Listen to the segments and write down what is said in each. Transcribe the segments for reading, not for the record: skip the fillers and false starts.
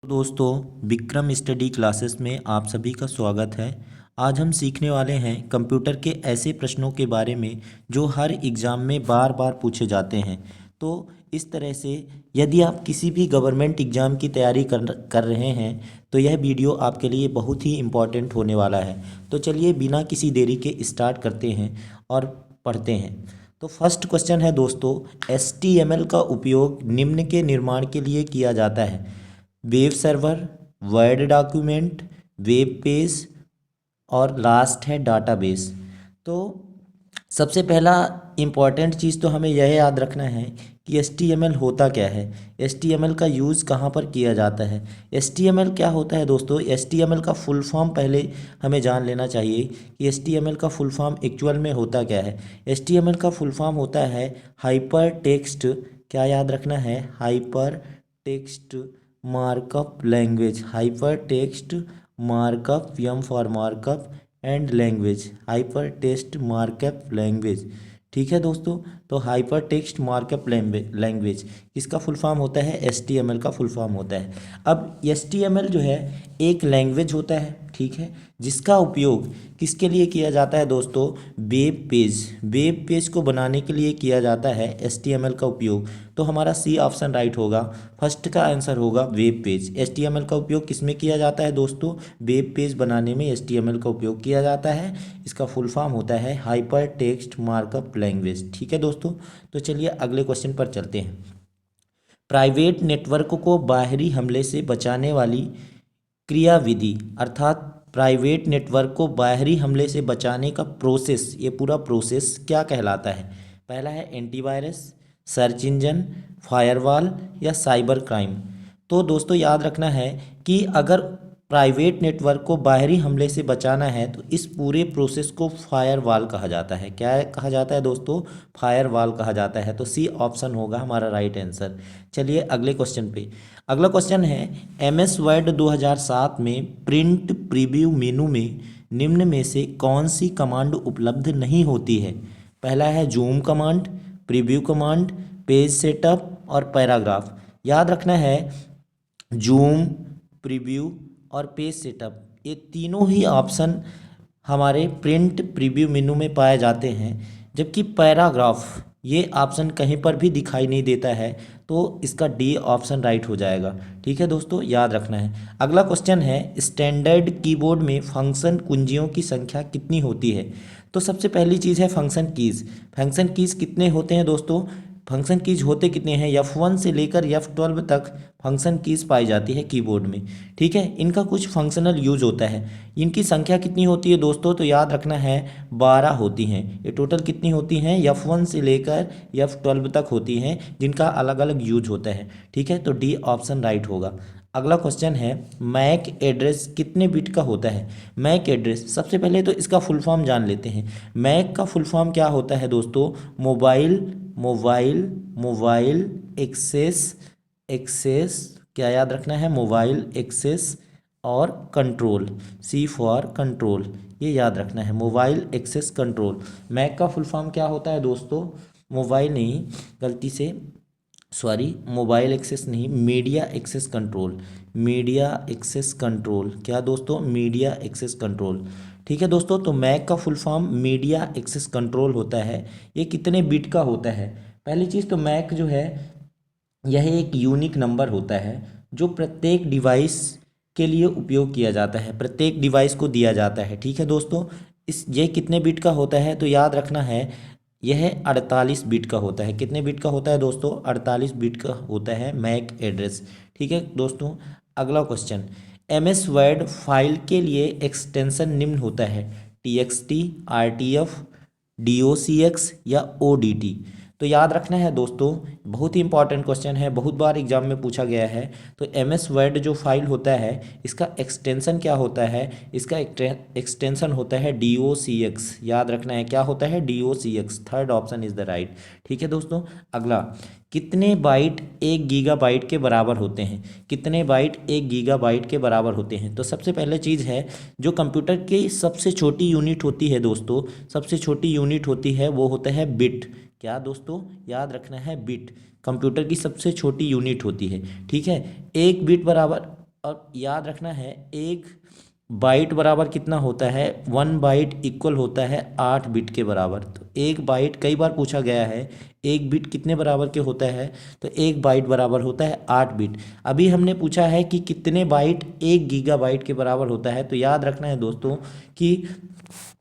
दोस्तों, Vikram study classes में आप सभी का स्वागत है। आज हम सीखने वाले हैं कंप्यूटर के ऐसे प्रश्नों के बारे में जो हर एग्ज़ाम में बार बार पूछे जाते हैं। तो इस तरह से यदि आप किसी भी गवर्नमेंट एग्ज़ाम की तैयारी कर रहे हैं तो यह वीडियो आपके लिए बहुत ही इम्पोर्टेंट होने वाला है। तो चलिए बिना किसी देरी के स्टार्ट करते हैं और पढ़ते हैं। तो फर्स्ट क्वेश्चन है दोस्तों, HTML का उपयोग निम्न के निर्माण के लिए किया जाता है: web server, word document, web page और लास्ट है डाटाबेस। तो सबसे पहला इम्पॉर्टेंट चीज़ तो हमें यह याद रखना है कि HTML होता क्या है, HTML का यूज़ कहाँ पर किया जाता है। HTML क्या होता है दोस्तों? HTML का फुल फॉर्म पहले हमें जान लेना चाहिए कि HTML का फुल फॉर्म एक्चुअल में होता क्या है। HTML का फुल फॉर्म होता है हाइपर टेक्स्ट, क्या याद रखना है? Hyper text markup language. Hyper text markup, M for markup and language, hyper text markup language. ठीक है दोस्तों, तो हाइपर टेक्स्ट मार्कअप लैंग्वेज इसका फुल फॉर्म होता है, HTML का फुल फॉर्म होता है। अब HTML जो है एक लैंग्वेज होता है, ठीक है, जिसका उपयोग किसके लिए किया जाता है दोस्तों? वेब पेज को बनाने के लिए किया जाता है HTML का उपयोग। तो हमारा सी ऑप्शन राइट होगा, फर्स्ट का आंसर होगा वेब पेज। HTML का उपयोग किस में किया जाता है दोस्तों? वेब पेज बनाने में HTML का उपयोग किया जाता है। इसका फुल फॉर्म होता है हाइपर टेक्स्ट मार्कअप लैंग्वेज। ठीक है दोस्तों, तो चलिए अगले क्वेश्चन पर चलते हैं। प्राइवेट नेटवर्क को बाहरी हमले से बचाने वाली क्रियाविधि अर्थात प्राइवेट नेटवर्क को बाहरी हमले से बचाने का प्रोसेस, ये पूरा प्रोसेस क्या कहलाता है? पहला है एंटीवायरस, सर्च इंजन, फायरवॉल या साइबर क्राइम। तो दोस्तों याद रखना है कि अगर प्राइवेट नेटवर्क को बाहरी हमले से बचाना है तो इस पूरे प्रोसेस को फायरवॉल कहा जाता है। क्या कहा जाता है दोस्तों? फायरवॉल कहा जाता है। तो सी ऑप्शन होगा हमारा राइट आंसर। चलिए अगले क्वेश्चन पे। अगला क्वेश्चन है, MS वर्ड 2007 में प्रिंट प्रीव्यू मेनू में निम्न में से कौन सी कमांड उपलब्ध नहीं होती है? पहला है zoom command, preview command, page setup और पैराग्राफ। याद रखना है जूम, प्रीव्यू और पेज सेटअप, ये तीनों ही ऑप्शन हमारे प्रिंट प्रीव्यू मेनू में पाए जाते हैं, जबकि पैराग्राफ ये ऑप्शन कहीं पर भी दिखाई नहीं देता है। तो इसका डी ऑप्शन राइट हो जाएगा। ठीक है दोस्तों, याद रखना है। अगला क्वेश्चन है, स्टैंडर्ड कीबोर्ड में फंक्शन कुंजियों की संख्या कितनी होती है? तो सबसे पहली चीज़ है फंक्शन कीज़। फंक्शन कीज़ कितने होते हैं दोस्तों? फंक्शन कीज होते कितने हैं? F1 से लेकर F12 तक फंक्शन कीज पाई जाती है कीबोर्ड में। ठीक है, इनका कुछ फंक्शनल यूज होता है। इनकी संख्या कितनी होती है दोस्तों? तो याद रखना है 12 होती हैं। ये टोटल कितनी होती हैं? F1 से लेकर F12 तक होती हैं, जिनका अलग अलग यूज होता है। ठीक है, तो डी ऑप्शन राइट होगा। अगला क्वेश्चन है, मैक एड्रेस कितने बिट का होता है? मैक एड्रेस, सबसे पहले तो इसका फुल फॉर्म जान लेते हैं। मैक का फुल फॉर्म क्या होता है दोस्तों? Mobile mobile mobile access access, क्या याद रखना है? मोबाइल एक्सेस और कंट्रोल, C फॉर कंट्रोल, ये याद रखना है, मोबाइल एक्सेस कंट्रोल। मैक का फुल फॉर्म क्या होता है दोस्तों? मोबाइल नहीं, गलती से सॉरी, मोबाइल एक्सेस नहीं, media access control. Media access control, क्या दोस्तों? Media access control. ठीक है दोस्तों, तो मैक का full form media access control होता है। ये कितने बिट का होता है? पहली चीज़ तो मैक जो है यह एक यूनिक नंबर होता है जो प्रत्येक डिवाइस के लिए उपयोग किया जाता है, प्रत्येक डिवाइस को दिया जाता है। ठीक है दोस्तों, ये कितने बिट का होता है? तो याद रखना है यह 48 बिट का होता है। कितने बिट का होता है दोस्तों? 48 बिट का होता है मैक एड्रेस। ठीक है दोस्तों, अगला क्वेश्चन, MS वर्ड फाइल के लिए एक्सटेंशन निम्न होता है: TXT, RTF, DOCX या ODT। तो याद रखना है दोस्तों, बहुत ही इंपॉर्टेंट क्वेश्चन है, बहुत बार एग्जाम में पूछा गया है। तो MS वर्ड जो फाइल होता है इसका एक्सटेंशन क्या होता है? इसका एक्सटेंशन होता है DOCX। याद रखना है क्या होता है? DOCX। Third option is the right. ठीक है दोस्तों, अगला, कितने बाइट 1 गीगाबाइट के बराबर होते हैं? कितने बाइट 1 गीगाबाइट के बराबर होते हैं? तो सबसे पहले चीज़ है, जो कंप्यूटर की सबसे छोटी यूनिट होती है दोस्तों, सबसे छोटी यूनिट होती है वो होता है बिट। क्या दोस्तों? याद रखना है बिट कंप्यूटर की सबसे छोटी यूनिट होती है। ठीक है, एक बिट बराबर और याद रखना है एक बाइट बराबर कितना होता है, 1 बाइट इक्वल होता है 8 बिट के बराबर। तो एक बाइट कई बार पूछा गया है एक बिट कितने बराबर के होता है, तो एक बाइट बराबर होता है 8 बिट। अभी हमने पूछा है कि कितने बाइट 1 गीगाबाइट के बराबर होता है, तो याद रखना है दोस्तों कि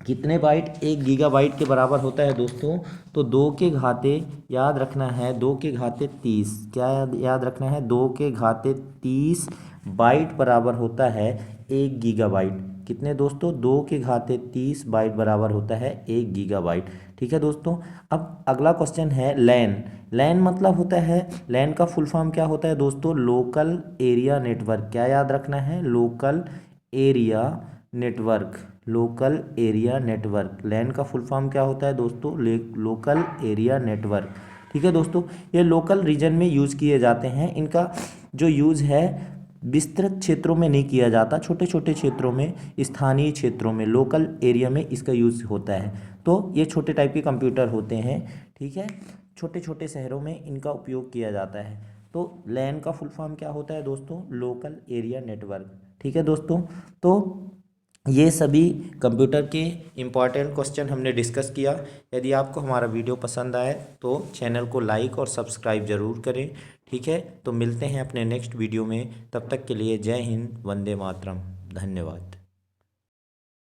कितने बाइट 1 गीगाबाइट के बराबर होता है दोस्तों, तो 2 के घाते याद रखना है 2 के घाते 30। क्या याद रखना है 2 के घाते 30 बाइट बराबर होता है 1 गीगाबाइट। कितने दोस्तों, 2 के घाते 30 बाइट बराबर होता है 1 गीगाबाइट। ठीक है दोस्तों। अब अगला क्वेश्चन है लैन। लैन मतलब होता है, लैन का फुल फॉर्म क्या होता है दोस्तों, लोकल एरिया नेटवर्क। क्या याद रखना है, local area network. Local area network, LAN का फुल फॉर्म क्या होता है दोस्तों, लोकल एरिया नेटवर्क। ठीक है दोस्तों, ये लोकल रीजन में यूज़ किए जाते हैं। इनका जो यूज़ है विस्तृत क्षेत्रों में नहीं किया जाता, छोटे छोटे क्षेत्रों में, स्थानीय क्षेत्रों में, लोकल एरिया में इसका यूज़ होता है। तो ये छोटे टाइप के कंप्यूटर होते हैं। ठीक है, छोटे छोटे शहरों में इनका उपयोग किया जाता है। तो लैन का फुल फॉर्म क्या होता है दोस्तों, लोकल एरिया नेटवर्क। ठीक है दोस्तों, तो ये सभी कंप्यूटर के इम्पॉर्टेंट क्वेश्चन हमने डिस्कस किया। यदि आपको हमारा वीडियो पसंद आए तो चैनल को लाइक और सब्सक्राइब ज़रूर करें। ठीक है, तो मिलते हैं अपने नेक्स्ट वीडियो में। तब तक के लिए जय हिंद, वंदे मातरम, धन्यवाद।